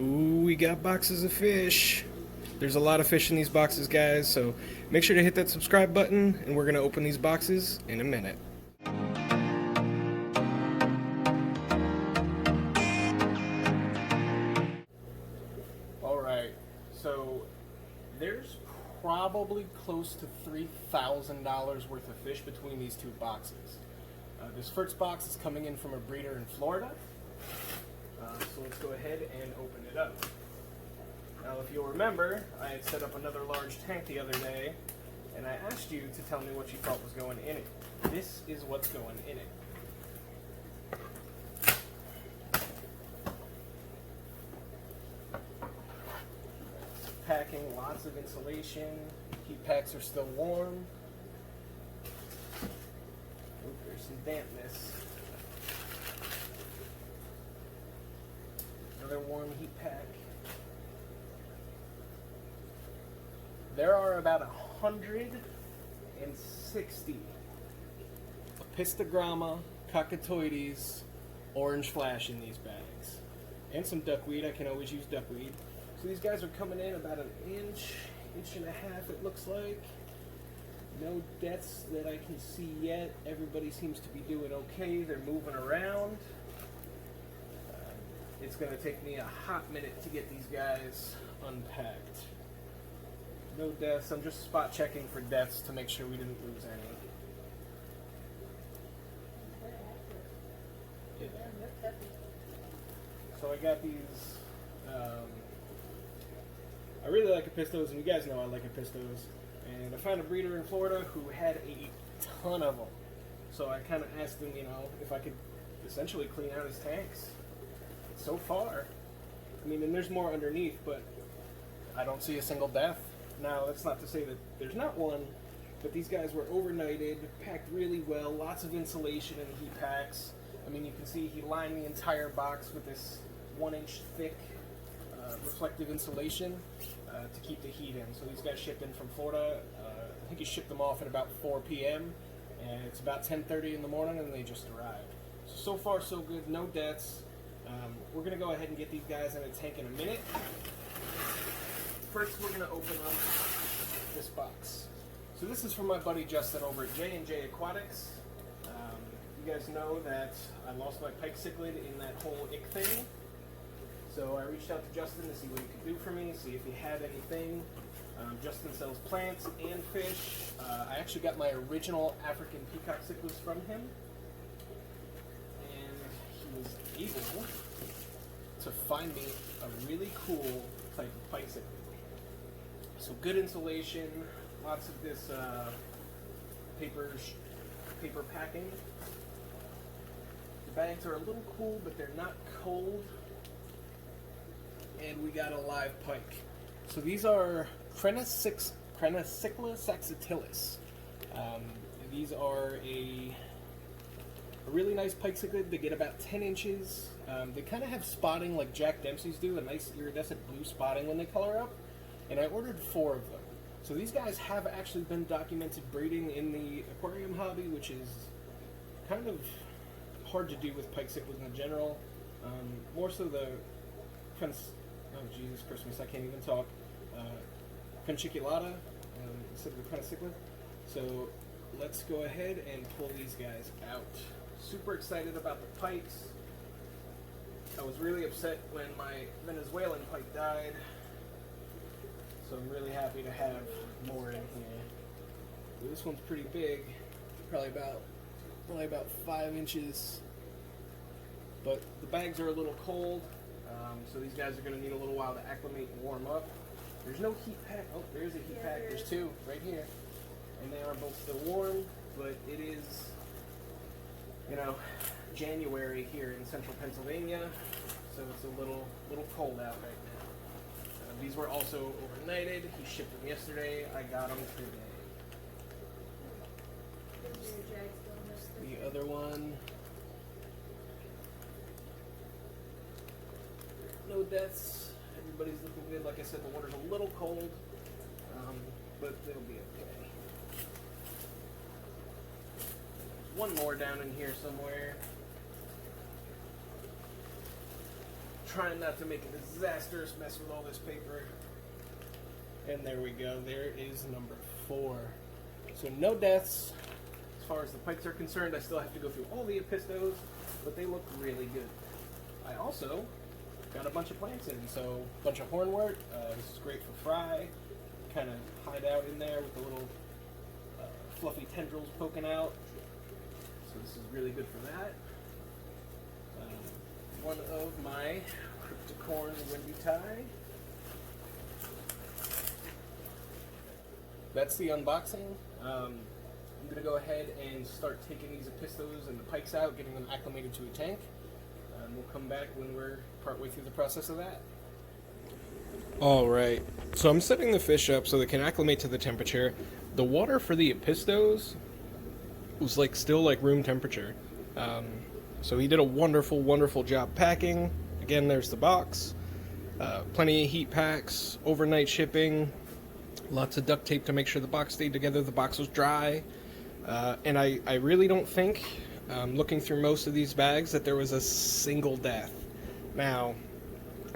Ooh, we got boxes of fish. There's a lot of fish in these boxes, guys, so make sure to hit that subscribe button, and we're going to open these boxes in a minute. Alright, so there's probably close to $3,000 worth of fish between these two boxes. This first box is coming in from a breeder in Florida. So let's go ahead and open it up. Now, if you'll remember, I had set up another large tank the other day, and I asked you to tell me what you thought was going in it. This is what's going in it. Packing, lots of insulation. Heat packs are still warm. Oop, there's some dampness. Another warm heat pack. There are about 160 apistogramma, cockatoides, orange flash in these bags. And some duckweed. I can always use duckweed. So these guys are coming in about an inch, inch and a half it looks like. No deaths that I can see yet. Everybody seems to be doing okay. They're moving around. It's going to take me a hot minute to get these guys unpacked. No deaths. I'm just spot checking for deaths to make sure we didn't lose any. Yeah. So I got these. I really like apistos, and you guys know I like apistos. And I found a breeder in Florida who had a ton of them. So I kind of asked him, if I could essentially clean out his tanks. So far, I mean, and there's more underneath, but I don't see a single death. Now, that's not to say that there's not one, but these guys were overnighted, packed really well, lots of insulation in the heat packs. I mean, you can see he lined the entire box with this 1-inch thick reflective insulation to keep the heat in. So these guys shipped in from Florida. I think he shipped them off at about 4 p.m. and it's about 10:30 in the morning, and they just arrived. So far, so good. No deaths. We're going to go ahead and get these guys in a tank in a minute. First, we're going to open up this box. So this is from my buddy Justin over at J&J Aquatics. You guys know that I lost my pike cichlid in that whole ick thing. So I reached out to Justin to see what he could do for me, see if he had anything. Justin sells plants and fish. I actually got my original African peacock cichlids from him. Was able to find me a really cool type of pike cichlid. So good insulation, lots of this paper packing. The bags are a little cool, but they're not cold. And we got a live pike. So these are Crenicichla saxatilis. These are a really nice pike cichlid. They get about 10 inches. They kind of have spotting like Jack Dempsey's do, a nice iridescent blue spotting when they color up. And I ordered 4 of them. So these guys have actually been documented breeding in the aquarium hobby, which is kind of hard to do with pike cichlids in general. More so the oh Jesus Christmas, I can't even talk. Conchiculata instead of the Crenicichla. So let's go ahead and pull these guys out. Super excited about the pikes. I was really upset when my Venezuelan pike died, so I'm really happy to have more in here. This one's pretty big, probably about 5 inches, but the bags are a little cold, so these guys are going to need a little while to acclimate and warm up. There's no heat pack. Oh, there's a heat pack. There's 2 right here, and they are both still warm, but it is, January here in central Pennsylvania, so it's a little cold out right now. These were also overnighted. He shipped them yesterday. I got them today. The other one, no deaths. Everybody's looking good. Like I said, the water's a little cold, but they'll be okay. One more down in here somewhere. trying not to make a disastrous mess with all this paper. And there we go. There is number 4. So no deaths. As far as the pikes are concerned, I still have to go through all the apistos, but they look really good. I also got a bunch of plants in, so a bunch of hornwort. This is great for fry. Kind of hide out in there with the little fluffy tendrils poking out. So this is really good for that. One of my cryptocorn windy tie. That's the unboxing. I'm going to go ahead and start taking these apistos and the pikes out, getting them acclimated to a tank. And we'll come back when we're partway through the process of that. Alright, so I'm setting the fish up so they can acclimate to the temperature. The water for the apistos was still room temperature. So he did a wonderful, wonderful job packing. Again, there's the box. Plenty of heat packs, overnight shipping, lots of duct tape to make sure the box stayed together. The box was dry. And I really don't think, looking through most of these bags, that there was a single death. Now,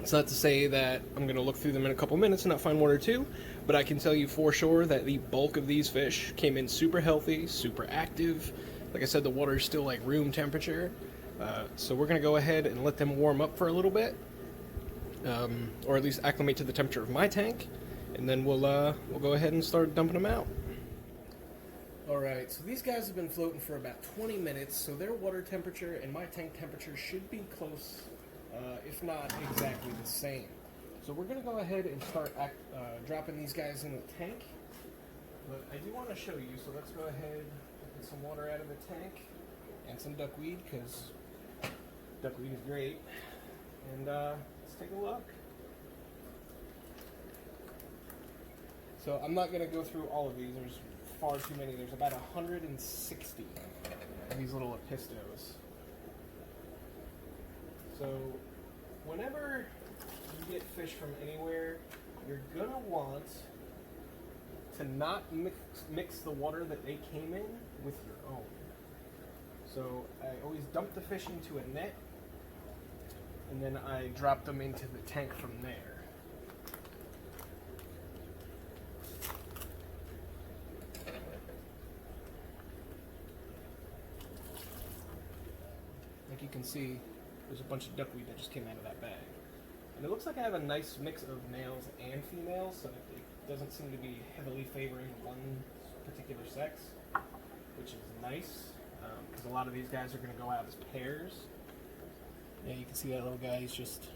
it's not to say that I'm going to look through them in a couple minutes and not find one or two, but I can tell you for sure that the bulk of these fish came in super healthy, super active. Like I said, the water is still room temperature. So we're going to go ahead and let them warm up for a little bit, or at least acclimate to the temperature of my tank, and then we'll go ahead and start dumping them out. Alright, so these guys have been floating for about 20 minutes, so their water temperature and my tank temperature should be close, if not exactly the same. So we're going to go ahead and start dropping these guys in the tank, but I do want to show you, so let's go ahead and get some water out of the tank, and some duckweed, because duckweed is great. And let's take a look. So I'm not going to go through all of these. There's far too many. There's about 160 of these little apistos. So whenever you get fish from anywhere, you're going to want to not mix the water that they came in with your own. So I always dump the fish into a net, and then I drop them into the tank from there. Like you can see, there's a bunch of duckweed that just came out of that bag. And it looks like I have a nice mix of males and females, so it doesn't seem to be heavily favoring one particular sex, which is nice. Because a lot of these guys are going to go out as pairs. Yeah, you can see that little guy, he's just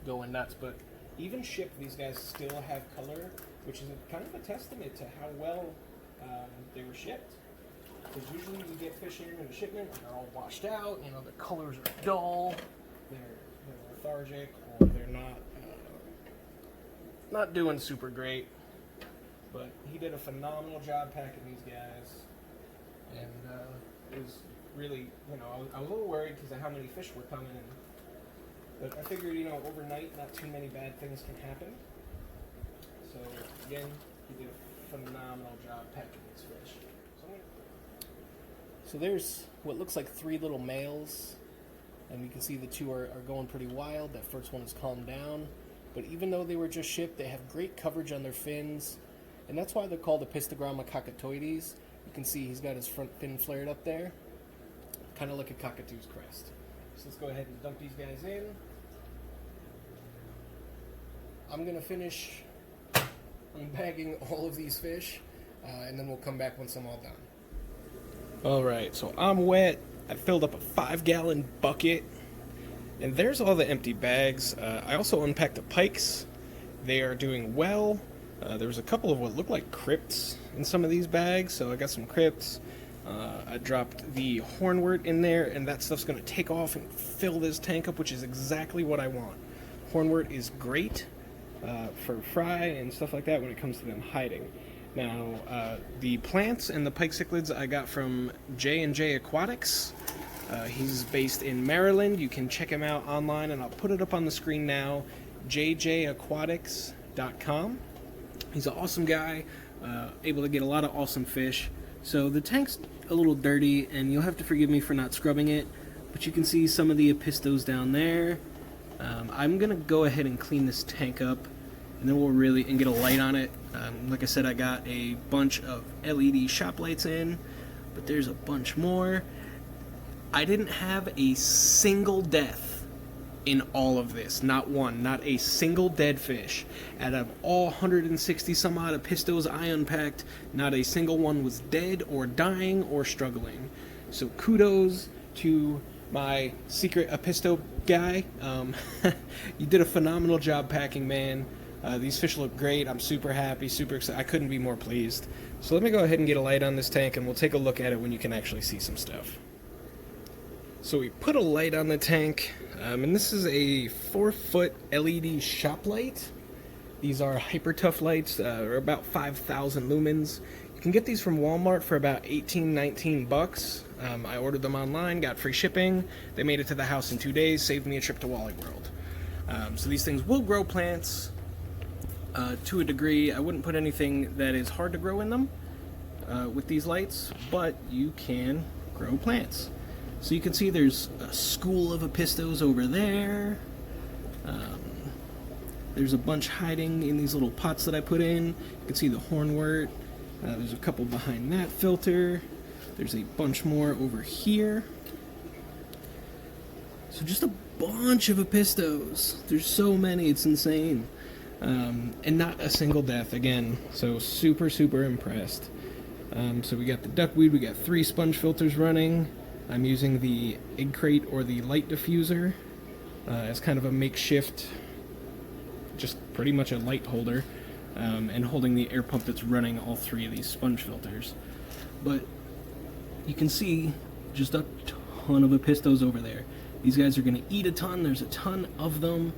going nuts. But even shipped, these guys still have color, which is kind of a testament to how well they were shipped. Because usually you get fish in a shipment, and they're all washed out, the colors are dull, they're lethargic, or they're not doing super great. But he did a phenomenal job packing these guys. And it was really, I was a little worried because of how many fish were coming in. But I figured, overnight, not too many bad things can happen. So, again, he did a phenomenal job packing these fish. So there's what looks like 3 little males. And you can see the 2 are going pretty wild. That first one has calmed down. But even though they were just shipped, they have great coverage on their fins. And that's why they're called apistogramma cockatoides. You can see he's got his front fin flared up there, kind of like a cockatoo's crest. So let's go ahead and dump these guys in. I'm going to finish unbagging all of these fish, and then we'll come back once I'm all done. Alright, so I'm wet. I filled up a 5-gallon bucket, and there's all the empty bags. I also unpacked the pikes. They are doing well. There was a couple of what looked like crypts in some of these bags, so I got some crypts. I dropped the hornwort in there, and that stuff's going to take off and fill this tank up, which is exactly what I want. Hornwort is great for fry and stuff like that when it comes to them hiding. Now, the plants and the pike cichlids I got from J&J Aquatics. He's based in Maryland. You can check him out online, and I'll put it up on the screen now, jjaquatics.com. He's an awesome guy, able to get a lot of awesome fish. So the tank's a little dirty, and you'll have to forgive me for not scrubbing it, but you can see some of the apistos down there. I'm gonna go ahead and clean this tank up, and then and get a light on it. Like I said, I got a bunch of LED shop lights in, but there's a bunch more. I didn't have a single death in all of this. Not one, not a single dead fish. Out of all 160 some odd apistos I unpacked, not a single one was dead or dying or struggling. So kudos to my secret apisto guy. You did a phenomenal job packing, man. These fish look great. I'm super happy, super excited. I couldn't be more pleased. So let me go ahead and get a light on this tank, and we'll take a look at it when you can actually see some stuff. So we put a light on the tank, and this is a 4-foot LED shop light. These are hyper tough lights, they're about 5,000 lumens. You can get these from Walmart for about 19 bucks. I ordered them online, got free shipping. They made it to the house in 2 days, saved me a trip to Wally World. So these things will grow plants to a degree. I wouldn't put anything that is hard to grow in them with these lights, but you can grow plants. So you can see there's a school of apistos over there. There's a bunch hiding in these little pots that I put in. You can see the hornwort. There's a couple behind that filter. There's a bunch more over here. So just a bunch of apistos. There's so many, it's insane. And not a single death again. So super impressed. So we got the duckweed, we got 3 sponge filters running. I'm using the egg crate or the light diffuser as kind of a makeshift, just pretty much a light holder, and holding the air pump that's running all 3 of these sponge filters. But you can see just a ton of apistos over there. These guys are going to eat a ton. There's a ton of them.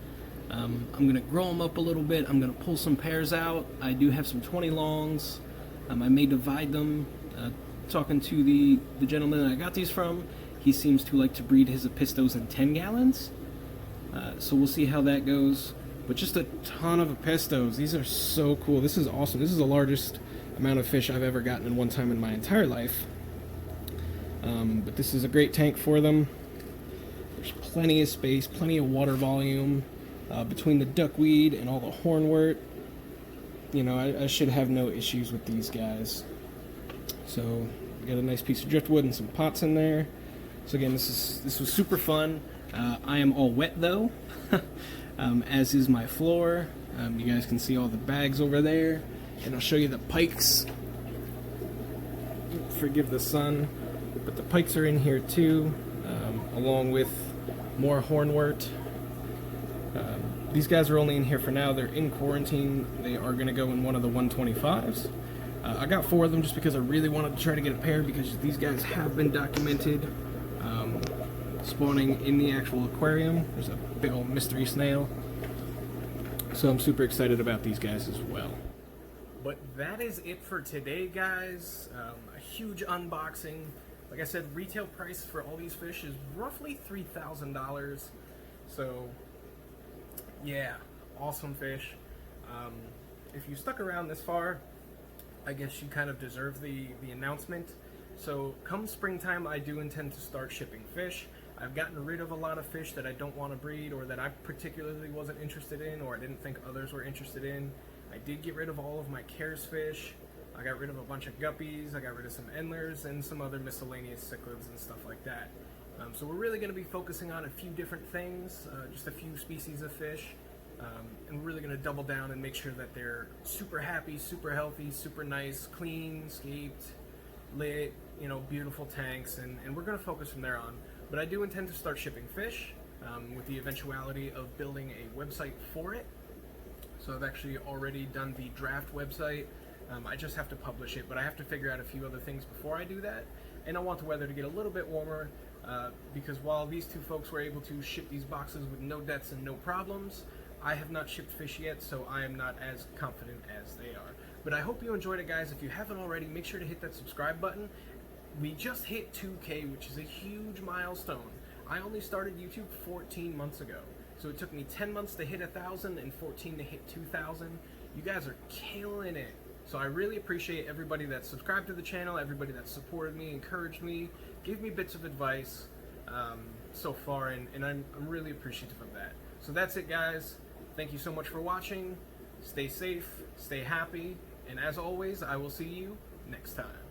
I'm going to grow them up a little bit. I'm going to pull some pairs out. I do have some 20 longs. I may divide them. Talking to the gentleman that I got these from, he seems to like to breed his apistos in 10 gallons. So we'll see how that goes. But just a ton of apistos. These are so cool. This is awesome. This is the largest amount of fish I've ever gotten in one time in my entire life. But this is a great tank for them. There's plenty of space, plenty of water volume between the duckweed and all the hornwort. You know, I should have no issues with these guys. So we got a nice piece of driftwood and some pots in there. So again, this was super fun. I am all wet though, as is my floor. You guys can see all the bags over there, and I'll show you the pikes. Forgive the sun, but the pikes are in here too, along with more hornwort. These guys are only in here for now. They're in quarantine. They are going to go in one of the 125s. I got 4 of them just because I really wanted to try to get a pair, because these guys have been documented spawning in the actual aquarium. There's a big old mystery snail. So I'm super excited about these guys as well. But that is it for today, guys. A huge unboxing. Like I said, retail price for all these fish is roughly $3,000. So yeah, awesome fish. If you stuck around this far, I guess you kind of deserve the announcement. So come springtime, I do intend to start shipping fish. I've gotten rid of a lot of fish that I don't want to breed, or that I particularly wasn't interested in, or I didn't think others were interested in. I did get rid of all of my cares fish. I got rid of a bunch of guppies, I got rid of some endlers, and some other miscellaneous cichlids and stuff like that. So we're really going to be focusing on a few different things, just a few species of fish. And we're really going to double down and make sure that they're super happy, super healthy, super nice, clean, scaped, lit, you know, beautiful tanks, and we're going to focus from there on. But I do intend to start shipping fish with the eventuality of building a website for it. So I've actually already done the draft website. I just have to publish it, but I have to figure out a few other things before I do that. And I want the weather to get a little bit warmer because while these 2 folks were able to ship these boxes with no deaths and no problems, I have not shipped fish yet, so I am not as confident as they are. But I hope you enjoyed it, guys. If you haven't already, make sure to hit that subscribe button. We just hit 2K, which is a huge milestone. I only started YouTube 14 months ago, so it took me 10 months to hit 1,000 and 14 to hit 2,000. You guys are killing it. So I really appreciate everybody that subscribed to the channel, everybody that supported me, encouraged me, gave me bits of advice so far, and I'm really appreciative of that. So that's it, guys. Thank you so much for watching. Stay safe, stay happy, and as always, I will see you next time.